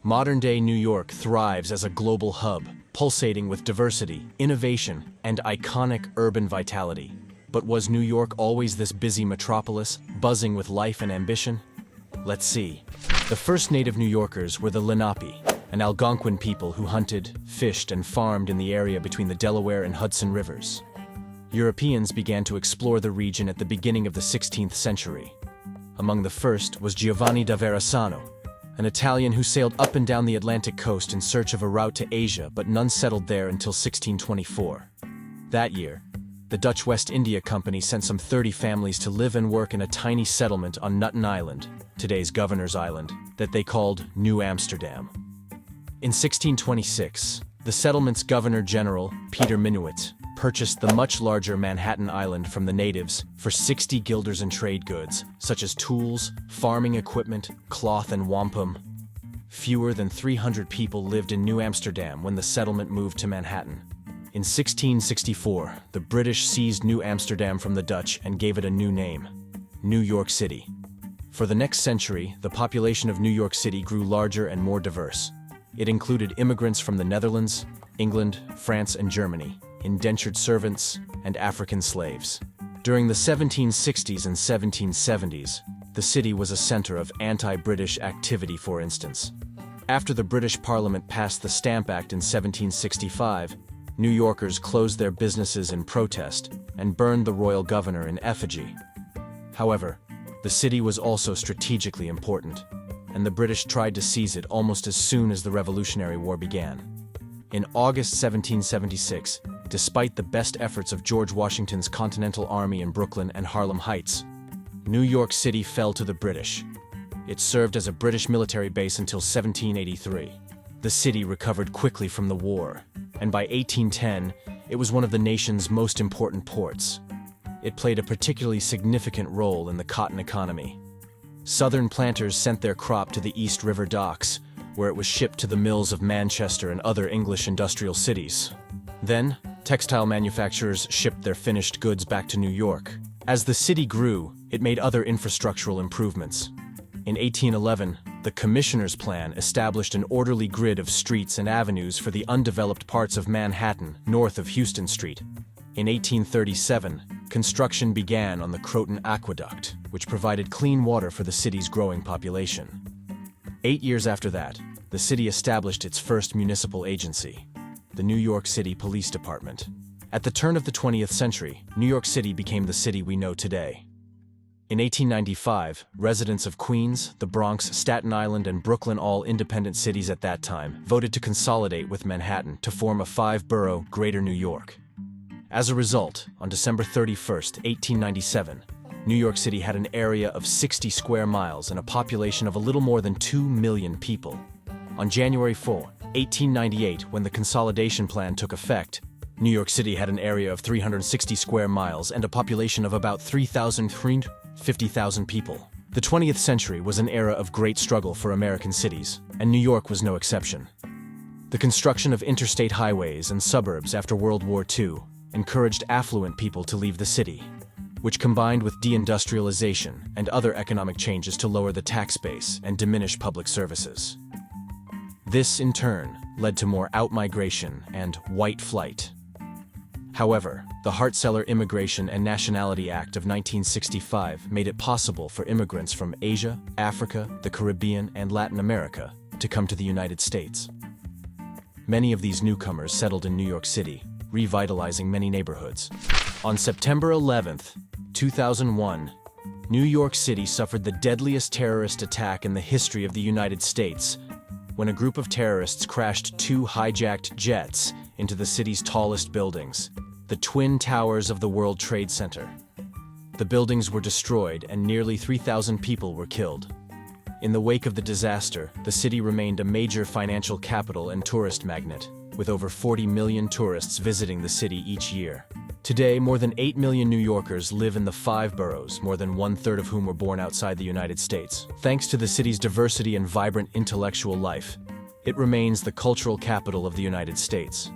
Modern-day New York thrives as a global hub, pulsating with diversity, innovation, and iconic urban vitality. But was New York always this busy metropolis, buzzing with life and ambition? Let's see. The first native New Yorkers were the Lenape, an Algonquin people who hunted, fished, and farmed in the area between the Delaware and Hudson rivers. Europeans began to explore the region at the beginning of the 16th century. Among the first was Giovanni da Verrazzano, an Italian who sailed up and down the Atlantic coast in search of a route to Asia, but none settled there until 1624. That year, the Dutch West India Company sent some 30 families to live and work in a tiny settlement on Nutten Island, today's Governor's Island, that they called New Amsterdam. In 1626, the settlement's Governor-General, Peter Minuit, purchased the much larger Manhattan Island from the natives for 60 guilders in trade goods, such as tools, farming equipment, cloth, and wampum. Fewer than 300 people lived in New Amsterdam when the settlement moved to Manhattan. In 1664, the British seized New Amsterdam from the Dutch and gave it a new name, New York City. For the next century, the population of New York City grew larger and more diverse. It included immigrants from the Netherlands, England, France, and Germany, indentured servants, and African slaves. During the 1760s and 1770s, the city was a center of anti-British activity, for instance. After the British Parliament passed the Stamp Act in 1765, New Yorkers closed their businesses in protest and burned the royal governor in effigy. However, the city was also strategically important, and the British tried to seize it almost as soon as the Revolutionary War began. In August 1776, despite the best efforts of George Washington's Continental Army in Brooklyn and Harlem Heights, New York City fell to the British. It served as a British military base until 1783. The city recovered quickly from the war, and by 1810, it was one of the nation's most important ports. It played a particularly significant role in the cotton economy. Southern planters sent their crop to the East River docks, where it was shipped to the mills of Manchester and other English industrial cities. Then, textile manufacturers shipped their finished goods back to New York. As the city grew, it made other infrastructural improvements. In 1811, the Commissioner's Plan established an orderly grid of streets and avenues for the undeveloped parts of Manhattan, north of Houston Street. In 1837, construction began on the Croton Aqueduct, which provided clean water for the city's growing population. 8 years after that, the city established its first municipal agency, the New York City Police Department. At the turn of the 20th century, New York City became the city we know today. In 1895, residents of Queens, the Bronx, Staten Island, and Brooklyn, all independent cities at that time, voted to consolidate with Manhattan to form a 5-borough Greater New York. As a result, on December 31, 1897, New York City had an area of 60 square miles and a population of a little more than 2 million people. On January 4, 1898, when the consolidation plan took effect, New York City had an area of 360 square miles and a population of about 350,000 people. The 20th century was an era of great struggle for American cities, and New York was no exception. The construction of interstate highways and suburbs after World War II encouraged affluent people to leave the city, which combined with deindustrialization and other economic changes to lower the tax base and diminish public services. This, in turn, led to more outmigration and white flight. However, the Hart-Celler Immigration and Nationality Act of 1965 made it possible for immigrants from Asia, Africa, the Caribbean, and Latin America to come to the United States. Many of these newcomers settled in New York City, revitalizing many neighborhoods. On September 11, 2001, New York City suffered the deadliest terrorist attack in the history of the United States when a group of terrorists crashed 2 hijacked jets into the city's tallest buildings, the Twin Towers of the World Trade Center. The buildings were destroyed and nearly 3,000 people were killed. In the wake of the disaster, the city remained a major financial capital and tourist magnet, with over 40 million tourists visiting the city each year. Today, more than 8 million New Yorkers live in the 5 boroughs, more than 1/3 of whom were born outside the United States. Thanks to the city's diversity and vibrant intellectual life, it remains the cultural capital of the United States.